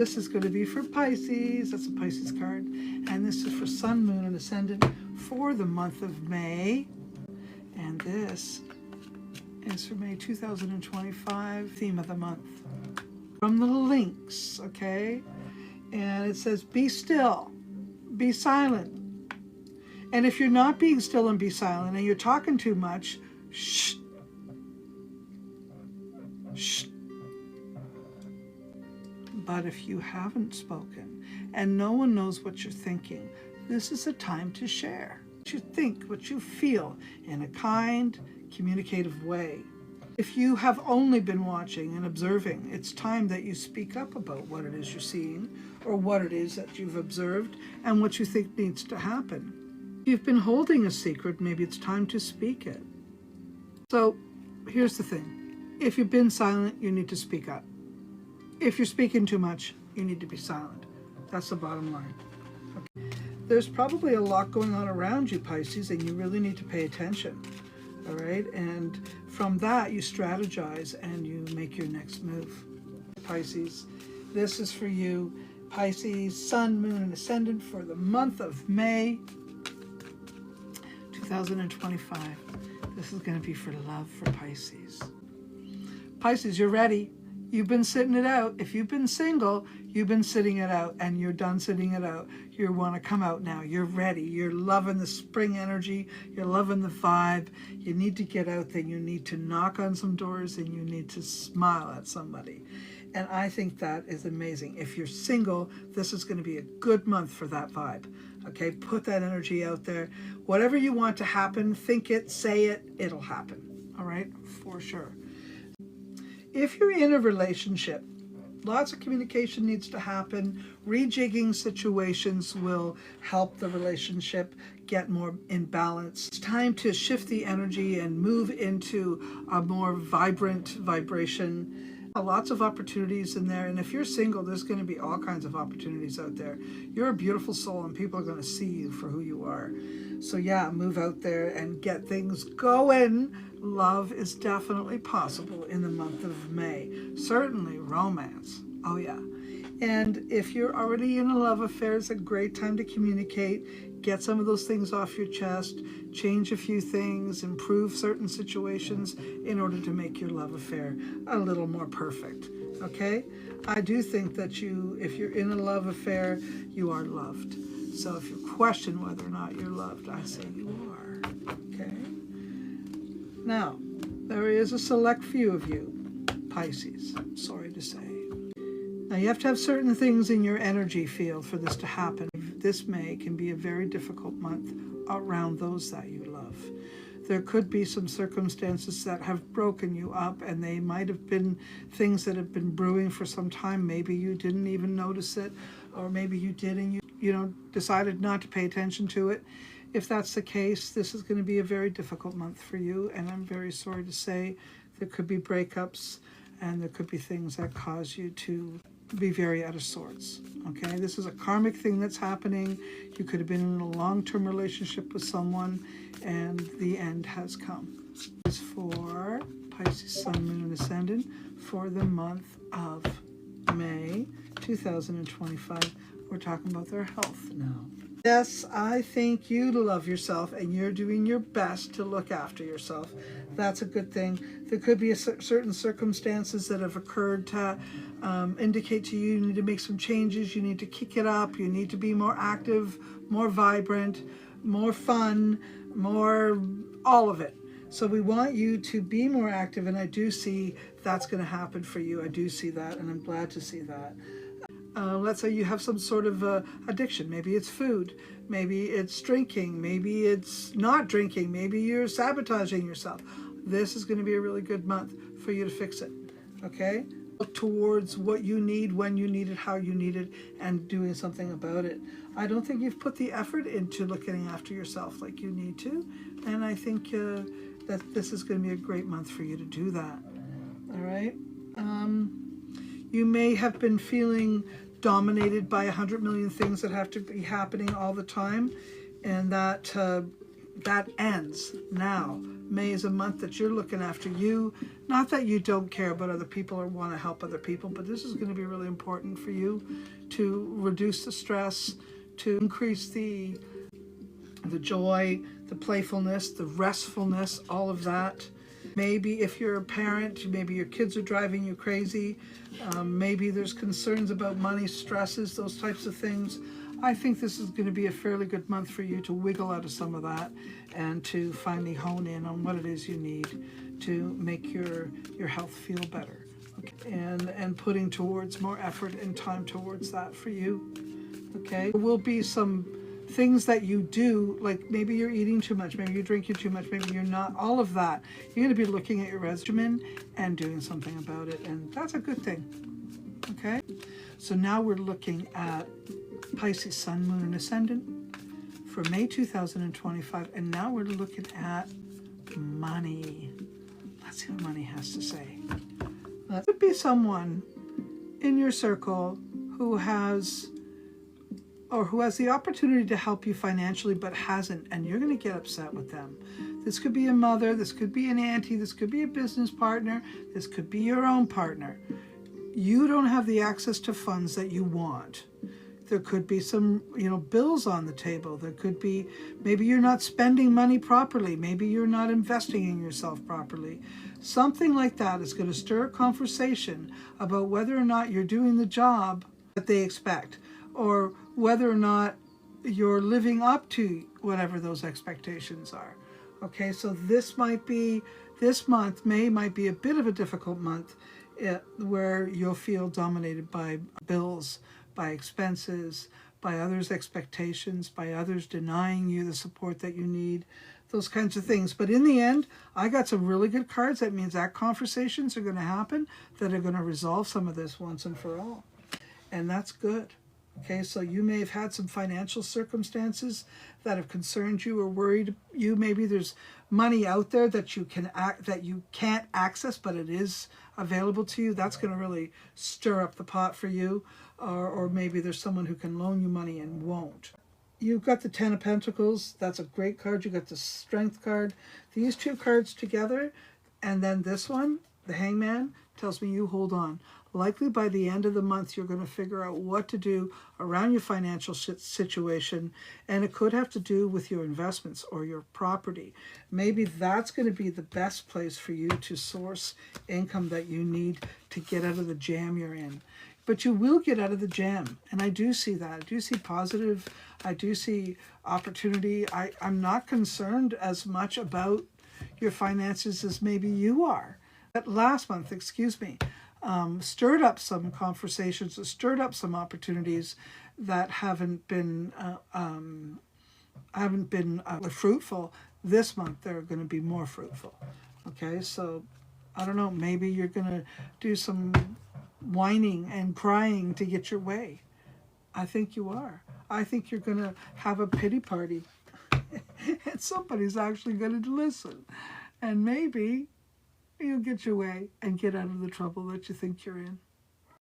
This is going to be for Pisces. That's a Pisces card. And this is for Sun, Moon, and Ascendant for the month of May. And this is for May 2025, theme of the month. From the links, okay? And it says, be still, be silent. And if you're not being still and be silent and you're talking too much, shh. Shh. But if you haven't spoken and no one knows what you're thinking, this is a time to share what you think, what you feel in a kind, communicative way. If you have only been watching and observing, it's time that you speak up about what it is you're seeing or what it is that you've observed and what you think needs to happen. If you've been holding a secret, maybe it's time to speak it. So here's the thing. If you've been silent, you need to speak up. If you're speaking too much, you need to be silent. That's the bottom line. Okay. There's probably a lot going on around you, Pisces, and you really need to pay attention. All right? And from that, you strategize and you make your next move. Pisces, this is for you. Pisces, Sun, Moon, and Ascendant for the month of May 2025. This is going to be for love for Pisces. Pisces, you're ready. You've been sitting it out. If you've been single, you've been sitting it out and you're done sitting it out. You want to come out now. You're ready. You're loving the spring energy. You're loving the vibe. You need to get out there. You need to knock on some doors and you need to smile at somebody. And I think that is amazing. If you're single, this is going to be a good month for that vibe. Okay, put that energy out there. Whatever you want to happen, think it, say it, it'll happen. All right, for sure. If you're in a relationship, lots of communication needs to happen. Rejigging situations will help the relationship get more in balance. It's time to shift the energy and move into a more vibrant vibration. Lots of opportunities in there. And if you're single, there's going to be all kinds of opportunities out there. You're a beautiful soul and people are going to see you for who you are. So yeah, move out there and get things going. Love is definitely possible in the month of May. Certainly romance. Oh yeah. And if you're already in a love affair, it's a great time to communicate. Get some of those things off your chest. Change a few things. Improve certain situations in order to make your love affair a little more perfect. Okay? I do think that if you're in a love affair, you are loved. So if you question whether or not you're loved, I say you are. Okay? Now, there is a select few of you, Pisces, sorry to say. Now, you have to have certain things in your energy field for this to happen. This May can be a very difficult month around those that you love. There could be some circumstances that have broken you up, and they might have been things that have been brewing for some time. Maybe you didn't even notice it, or maybe you did and you decided not to pay attention to it. If that's the case, this is going to be a very difficult month for you, and I'm very sorry to say there could be breakups and there could be things that cause you to be very out of sorts. Okay, this is a karmic thing that's happening. You could have been in a long-term relationship with someone and the end has come. It's for Pisces, Sun, Moon, and Ascendant for the month of May 2025. We're talking about their health now. Yes, I think you love yourself and you're doing your best to look after yourself. That's a good thing. There could be certain circumstances that have occurred to indicate to you need to make some changes. You need to kick it up. You need to be more active, more vibrant, more fun, more all of it. So we want you to be more active, and I do see that's going to happen for you. I do see that, and I'm glad to see that. Let's say you have some sort of addiction. Maybe it's food. Maybe it's drinking. Maybe it's not drinking. Maybe you're sabotaging yourself. This is going to be a really good month for you to fix it. Okay? Look towards what you need, when you need it, how you need it, and doing something about it. I don't think you've put the effort into looking after yourself like you need to. And I think that this is going to be a great month for you to do that. All right? You may have been feeling dominated by 100 million things that have to be happening all the time, and that that ends now. May is a month that you're looking after you. Not that you don't care about other people or want to help other people, but this is going to be really important for you to reduce the stress, to increase the joy, the playfulness, the restfulness, all of that. Maybe if you're a parent, maybe your kids are driving you crazy. Maybe there's concerns about money, stresses, those types of things. I think this is going to be a fairly good month for you to wiggle out of some of that and to finally hone in on what it is you need to make your health feel better. Okay? And putting towards more effort and time towards that for you. Okay, there will be some things that you do, like maybe you're eating too much, maybe you're drinking too much, maybe you're not, all of that. You're going to be looking at your regimen and doing something about it, and that's a good thing. Okay, so now we're looking at Pisces Sun, Moon, and Ascendant for May 2025, and now we're looking at money. Let's see what money has to say. That could be someone in your circle who has the opportunity to help you financially but hasn't, and you're going to get upset with them. This could be a mother, this could be an auntie, this could be a business partner, this could be your own partner. You don't have the access to funds that you want. There could be some, bills on the table. There could be, maybe you're not spending money properly. Maybe you're not investing in yourself properly. Something like that is going to stir a conversation about whether or not you're doing the job that they expect, or whether or not you're living up to whatever those expectations are. Okay, so this month, May might be a bit of a difficult month where you'll feel dominated by bills, by expenses, by others' expectations, by others denying you the support that you need, those kinds of things. But in the end, I got some really good cards. That means that conversations are going to happen that are going to resolve some of this once and for all. And that's good. Okay, so you may have had some financial circumstances that have concerned you or worried you. Maybe there's money out there that you can't access, but it is available to you. That's going to really stir up the pot for you. Or maybe there's someone who can loan you money and won't. You've got the Ten of Pentacles. That's a great card. You got the Strength card. These two cards together, and then this one, the Hangman, tells me you hold on. Likely by the end of the month, you're going to figure out what to do around your financial situation, and it could have to do with your investments or your property. Maybe that's going to be the best place for you to source income that you need to get out of the jam you're in. But you will get out of the jam, and I do see that. I do see positive. I do see opportunity. I'm not concerned as much about your finances as maybe you are. That last month, stirred up some conversations, stirred up some opportunities that haven't been fruitful. This month, they're going to be more fruitful. Okay, so I don't know. Maybe you're going to do some whining and crying to get your way. I think you are. I think you're going to have a pity party, and somebody's actually going to listen, and maybe you'll get your way and get out of the trouble that you think you're in.